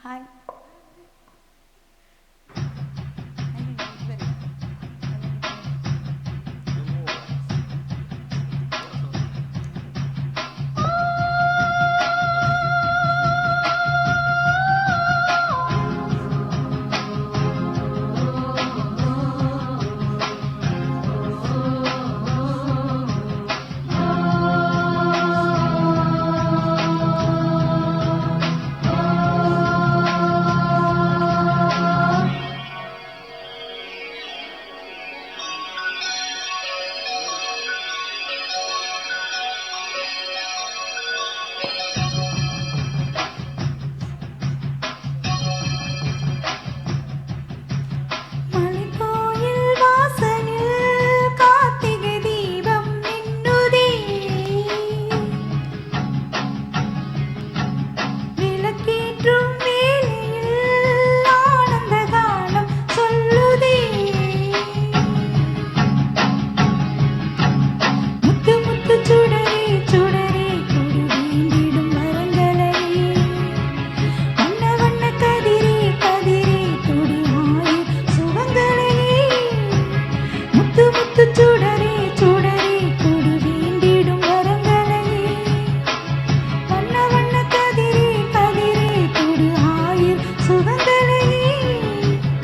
Hi.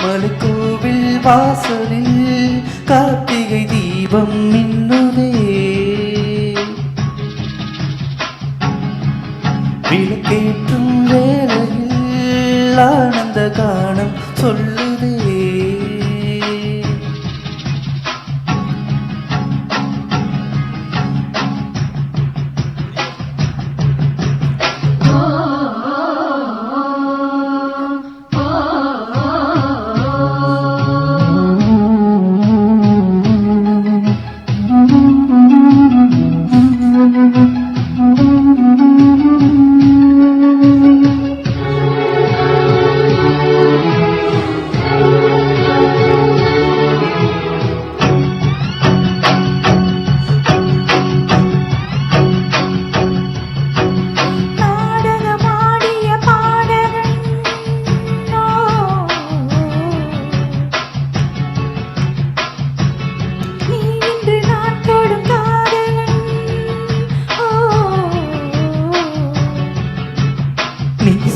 மலைக்கோவில் வாசலில் கார்த்திகை தீபம் மின்னுதே, விளக்கேற்றும் வேளையில் ஆனந்த கானம் சொல்லுதே.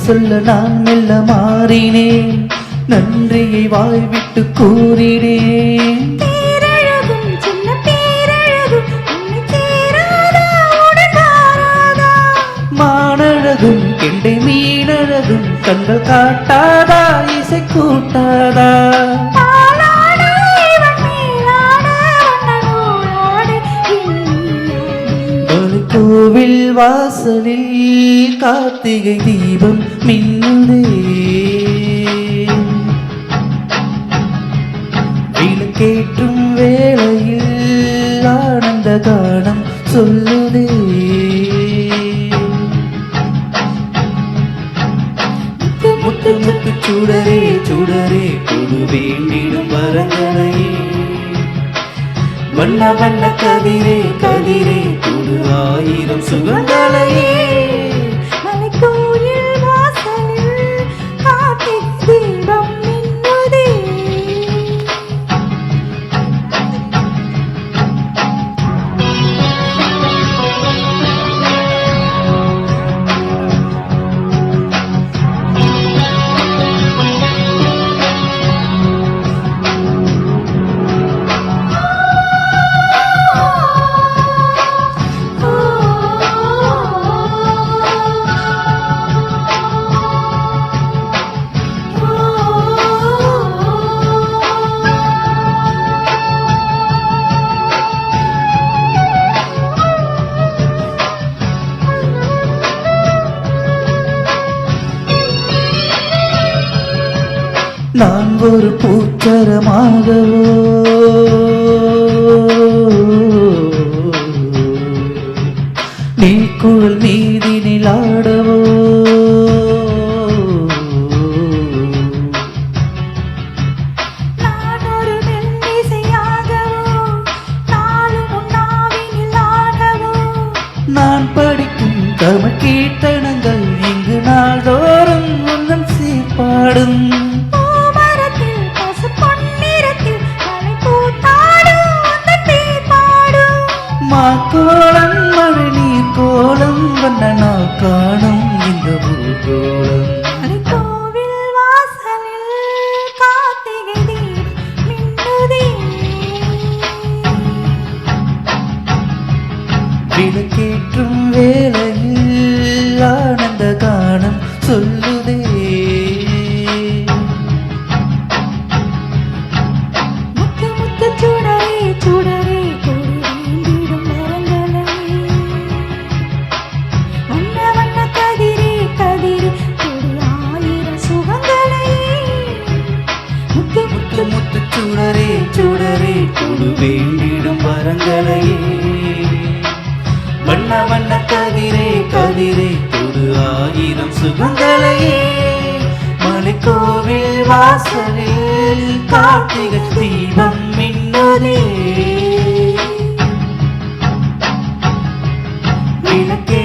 சொல்ல நான் மெல்ல மாறினேன், நன்றியை வாய்விட்டு கூறினேன். மானழகும் கெண்டை மீனழகும் கண்கள் காட்டாதா, இசை கூட்டாதா? கோவில் வாசலில் கார்த்திகை தீபம் மின்னுதே, விளக்கேற்றும் வேளையில் ஆனந்த கானம் சொல்லுதே. முத்து முத்து சுடரே சுடரே கொடு வேண்டிடும் வரங்களையே, வண்ண வண்ண கதிரே கதிரே கொடு ஆயிரம் சுகங்களையே. மலைக்கோயில் வாசலில் கார்த்திகை தீபம் மின்னுதே. நான் ஒரு பூச்சரமாகவோ, நீ குழல் மீதினில் ஆடவோ, நான் ஒரு மெல்லிசையாகவோ, நாளும் உன்னாவினில் ஆடவோ, நான் படிக்கும் தமிழ் கீர்த்தனங்கள் இங்கு நாள்தோறும் உந்தன் கோலம் கோவில் வாசலில் கார்த்திகை தீபம் மின்னுதே. விளக்கேற்றும் வேளையில் ஆனந்த கானம் சொல்லுதே. முத்து முத்து சுடரே சுடரே கொடி வேண்டிடும் மரங்களே. வண்ண வண்ண கதிரே கதிரே கொடி ஆயிரம் சுகங்களே. முத்து முத்து முத்து சுடரே சுடரே கொடு வேண்டிடும் வரங்களையே. வண்ண வண்ண கதிரே கதிரே கொடு ஆயிரம் சுகங்களையே. மலைக்கோவில் வாசலில் கார்த்திகை தீபம் மின்னுதே. விளக்கே